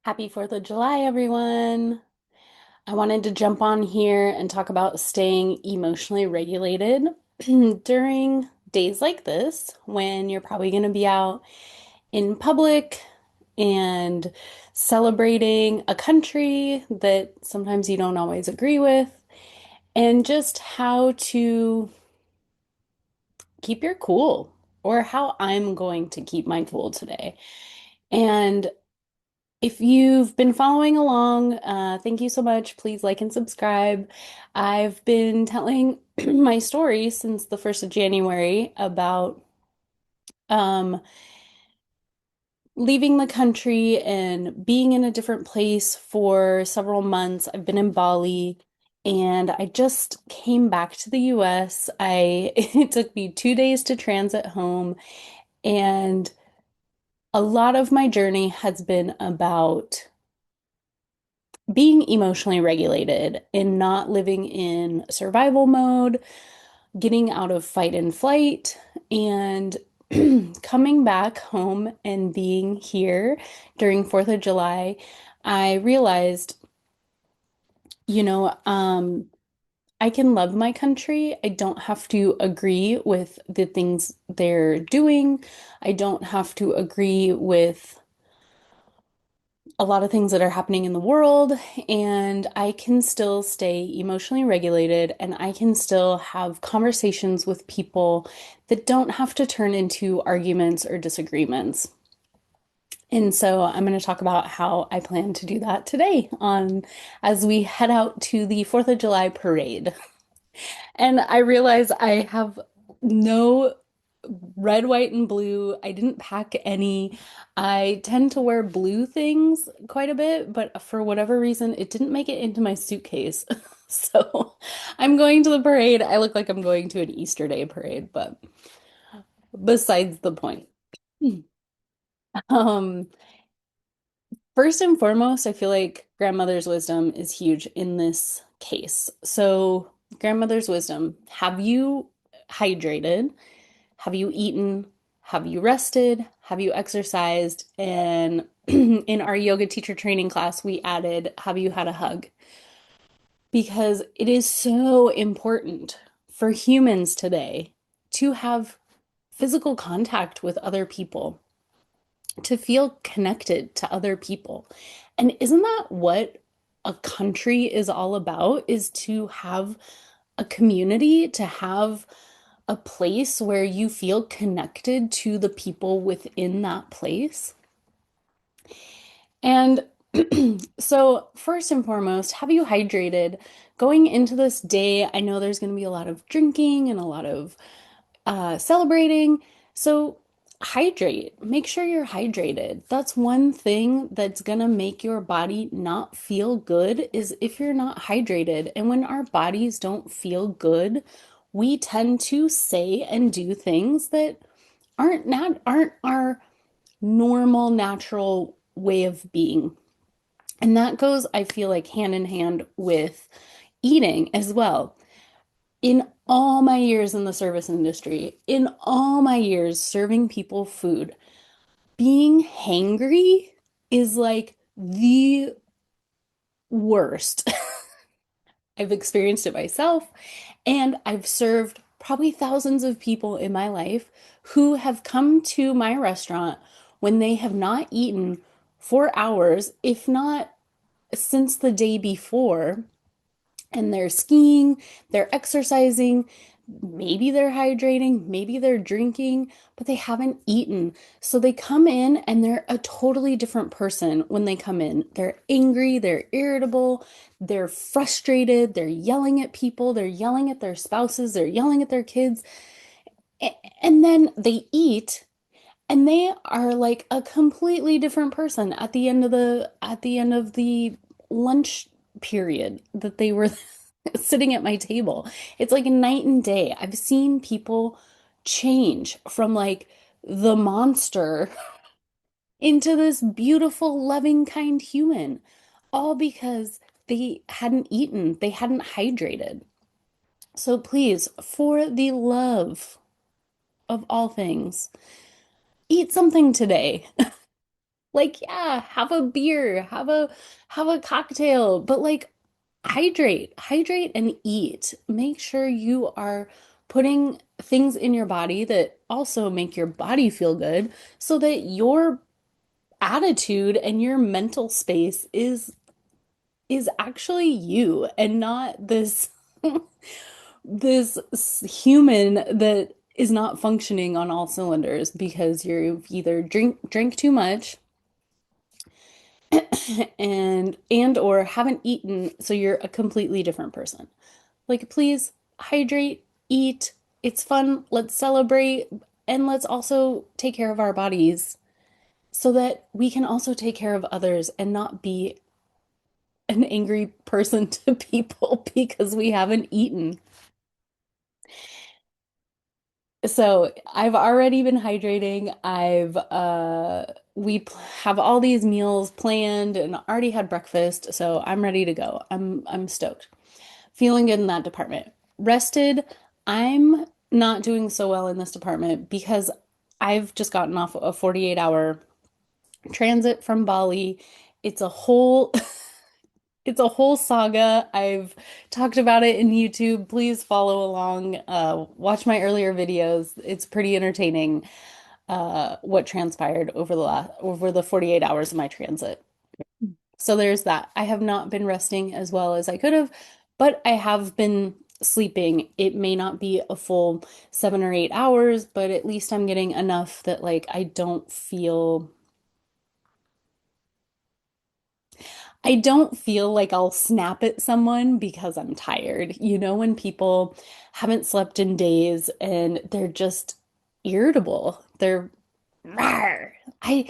Happy 4th of July, everyone. I wanted to jump on here and talk about staying emotionally regulated during days like this when you're probably going to be out in public and celebrating a country that sometimes you don't always agree with, and just how to keep your cool, or how I'm going to keep my cool today. And if you've been following along, thank you so much. Please like and subscribe. I've been telling my story since the 1st of January about um, leaving the country and being in a different place for several months. I've been in Bali and I just came back to the US. It took me 2 days to transit home, and a lot of my journey has been about being emotionally regulated and not living in survival mode, getting out of fight and flight, and coming back home and being here during 4th of July. I realized, you know, I can love my country. I don't have to agree with the things they're doing. I don't have to agree with a lot of things that are happening in the world, and I can still stay emotionally regulated and I can still have conversations with people that don't have to turn into arguments or disagreements. And so I'm going to talk about how I plan to do that today on as we head out to the 4th of July parade. And I realize I have no red, white, and blue. I didn't pack any. I tend to wear blue things quite a bit, but for whatever reason, it didn't make it into my suitcase. So I'm going to the parade. I look like I'm going to an Easter Day parade, but besides the point. Um, First and foremost, I feel like grandmother's wisdom is huge in this case. So, grandmother's wisdom, have you hydrated? Have you eaten? Have you rested? Have you exercised? And in our yoga teacher training class, we added, have you had a hug? Because it is so important for humans today to have physical contact with other people, to feel connected to other people. And isn't that what a country is all about? Is to have a community, to have a place where you feel connected to the people within that place. And so, first and foremost, have you hydrated? Going into this day, I know there's going to be a lot of drinking and a lot of celebrating. So, hydrate. Make sure you're hydrated. That's one thing that's gonna make your body not feel good is if you're not hydrated. And when our bodies don't feel good, we tend to say and do things that aren't our normal, natural way of being. And that goes, I feel like, hand in hand with eating as well. In all my years in the service industry, in all my years serving people food, being hangry is like the worst. I've experienced it myself, and I've served probably thousands of people in my life who have come to my restaurant when they have not eaten for hours, if not since the day before, and they're skiing, they're exercising, maybe they're hydrating, maybe they're drinking, but they haven't eaten. So they come in and they're a totally different person when they come in. They're angry, they're irritable, they're frustrated, they're yelling at people, they're yelling at their spouses, they're yelling at their kids. And then they eat and they are like a completely different person at the end of the lunch period that they were sitting at my table. It's like a night and day. I've seen people change from like the monster into this beautiful, loving, kind human, all because they hadn't eaten, they hadn't hydrated. So please, for the love of all things, eat something today. Like, yeah, have a beer, have a cocktail, but like hydrate and eat. Make sure you are putting things in your body that also make your body feel good so that your attitude and your mental space is actually you and not this this human that is not functioning on all cylinders because you've either drink too much and or haven't eaten, so you're a completely different person. Like, please hydrate, eat. It's fun. Let's celebrate and let's also take care of our bodies so that we can also take care of others and not be an angry person to people because we haven't eaten. So I've already been hydrating. Have all these meals planned and already had breakfast, so I'm ready to go. I'm stoked. Feeling good in that department. Rested. I'm not doing so well in this department because I've just gotten off a 48-hour transit from Bali. It's a whole it's a whole saga. I've talked about it in YouTube. Please follow along. Watch my earlier videos. It's pretty entertaining, what transpired over the 48 hours of my transit. So there's that. I have not been resting as well as I could have, but I have been sleeping. It may not be a full 7 or 8 hours, but at least I'm getting enough that like I don't feel like I'll snap at someone because I'm tired. You know, when people haven't slept in days and they're just irritable. Rawr. I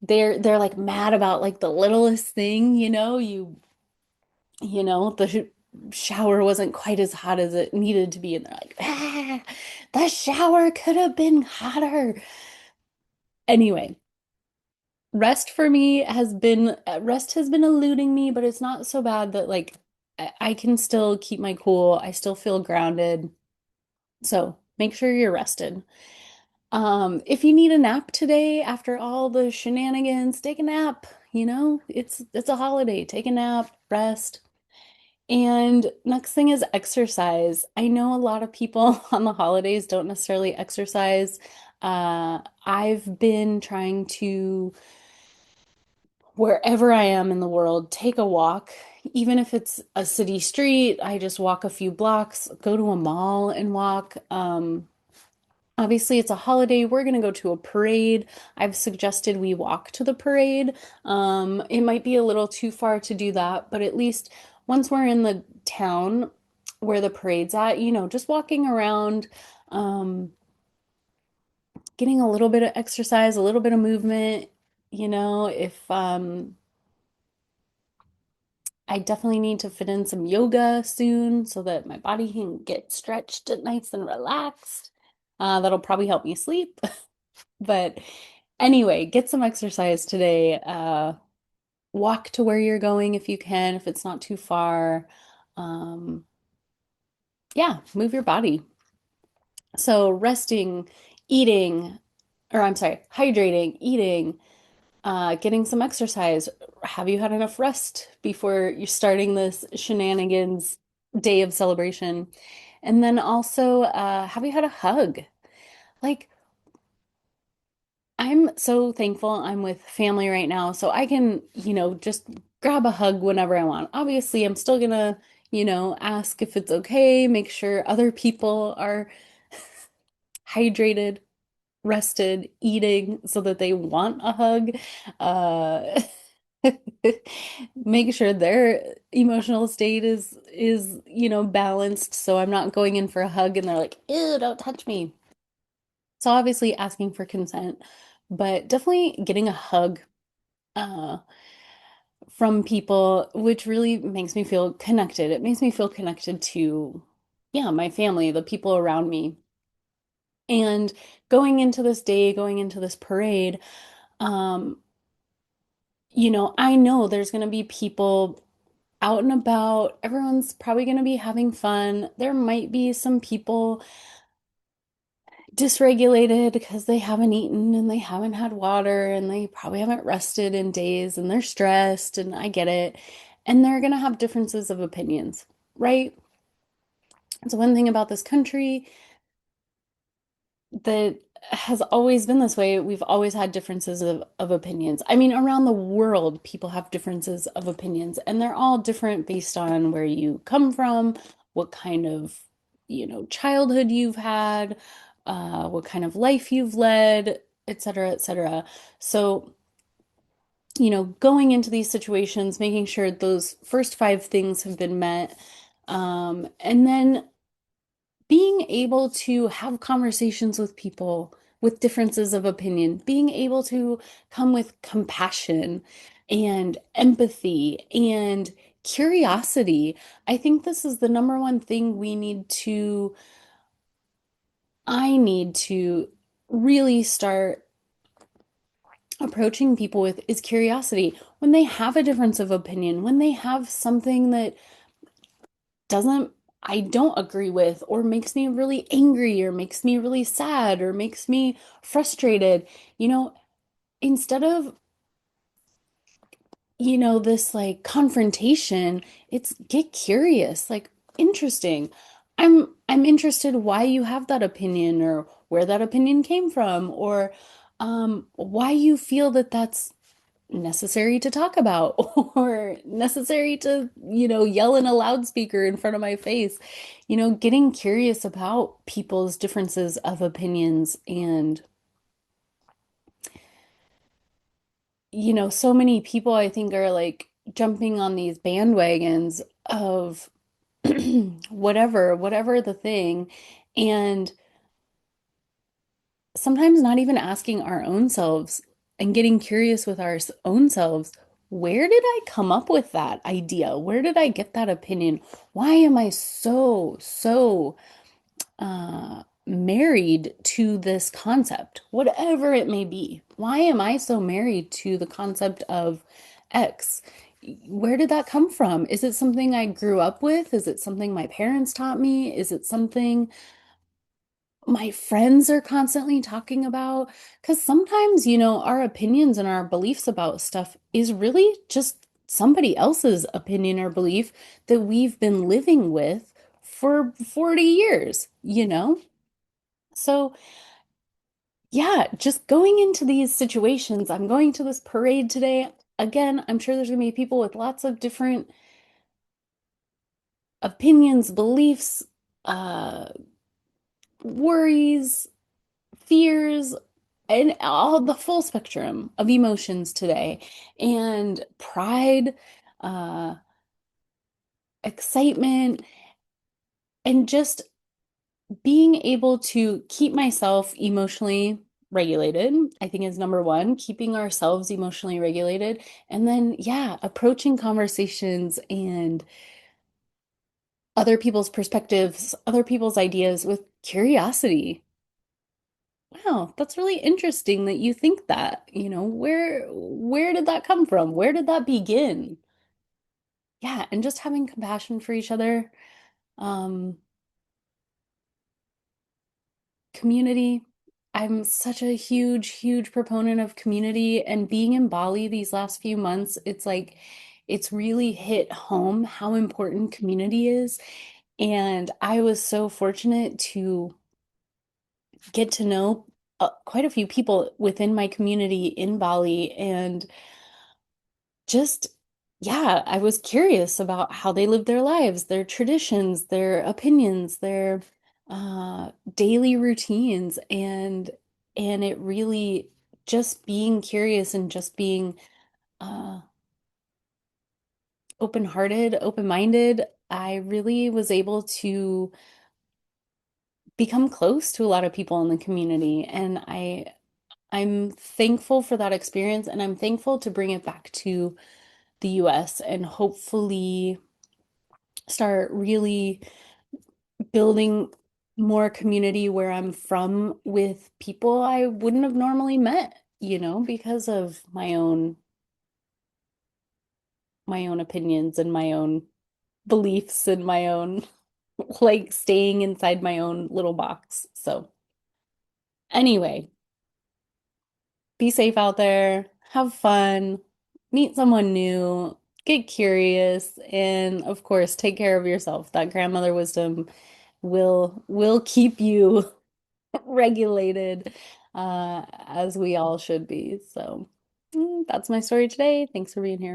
they're like mad about like the littlest thing, the shower wasn't quite as hot as it needed to be and they're like, the shower could have been hotter. Anyway, rest has been eluding me, but it's not so bad that like I can still keep my cool. I still feel grounded. So make sure you're rested. If you need a nap today after all the shenanigans, take a nap. It's a holiday. Take a nap, rest. And next thing is exercise. I know a lot of people on the holidays don't necessarily exercise. I've been trying to, wherever I am in the world, take a walk. Even if it's a city street, I just walk a few blocks, go to a mall and walk. Obviously, it's a holiday. We're going to go to a parade. I've suggested we walk to the parade. It might be a little too far to do that, but at least once we're in the town where the parade's at, just walking around, um, getting a little bit of exercise, a little bit of movement, if I definitely need to fit in some yoga soon so that my body can get stretched nice and relaxed. That'll probably help me sleep. But anyway, get some exercise today. Walk to where you're going if you can, if it's not too far. Um, yeah, move your body. So resting, eating, or I'm sorry, hydrating, eating, getting some exercise. Have you had enough rest before you're starting this shenanigans day of celebration? And then also, have you had a hug? Like, I'm so thankful I'm with family right now, so I can, just grab a hug whenever I want. Obviously, I'm still gonna, ask if it's okay, make sure other people are hydrated, rested, eating so that they want a hug. Uh, make sure their emotional state is, balanced, so I'm not going in for a hug and they're like, ew, don't touch me. So obviously asking for consent, but definitely getting a hug uh, from people, which really makes me feel connected. It makes me feel connected to, yeah, my family, the people around me. And going into this day, going into this parade, um, I know there's going to be people out and about. Everyone's probably going to be having fun. There might be some people dysregulated because they haven't eaten and they haven't had water and they probably haven't rested in days and they're stressed and I get it. And they're going to have differences of opinions, right? It's one thing about this country that has always been this way. We've always had differences of opinions. I mean, around the world, people have differences of opinions, and they're all different based on where you come from, what kind of, childhood you've had, what kind of life you've led, et cetera, et cetera. So, going into these situations, making sure those first five things have been met, and then being able to have conversations with people with differences of opinion, being able to come with compassion and empathy and curiosity. I think this is the number one thing I need to really start approaching people with is curiosity. When they have a difference of opinion, when they have something that doesn't I don't agree with or makes me really angry or makes me really sad or makes me frustrated, you know, instead of, this like confrontation, it's get curious, like interesting. I'm interested why you have that opinion or where that opinion came from or why you feel that that's necessary to talk about or necessary to, yell in a loudspeaker in front of my face. Getting curious about people's differences of opinions and, so many people I think are like jumping on these bandwagons of whatever the thing. And sometimes not even asking our own selves and getting curious with our own selves. Where did I come up with that idea? Where did I get that opinion? Why am I so married to this concept, whatever it may be? Why am I so married to the concept of X? Where did that come from? Is it something I grew up with? Is it something my parents taught me? Is it something my friends are constantly talking about? Because sometimes, our opinions and our beliefs about stuff is really just somebody else's opinion or belief that we've been living with for 40 years, So, yeah, just going into these situations, I'm going to this parade today. Again, I'm sure there's going to be people with lots of different opinions, beliefs, uh, worries, fears, and all the full spectrum of emotions today. And pride, uh, excitement, and just being able to keep myself emotionally regulated, I think is number one, keeping ourselves emotionally regulated. And then, yeah, approaching conversations and other people's perspectives, other people's ideas with curiosity. Wow, that's really interesting that you think that. Where did that come from? Where did that begin? Yeah, and just having compassion for each other. Um, Community. I'm such a huge proponent of community and being in Bali these last few months, it's like it's really hit home how important community is. And I was so fortunate to get to know quite a few people within my community in Bali and just, yeah, I was curious about how they live their lives, their traditions, their opinions, their daily routines, and it really just being curious and just being uh, open-hearted, open-minded. I really was able to become close to a lot of people in the community, and I'm thankful for that experience, and I'm thankful to bring it back to the US and hopefully start really building more community where I'm from with people I wouldn't have normally met, because of my own opinions and my own beliefs and my own like staying inside my own little box. So, Anyway, be safe out there, have fun, meet someone new, get curious, and of course, take care of yourself. That grandmother wisdom will keep you regulated, as we all should be. So, that's my story today. Thanks for being here.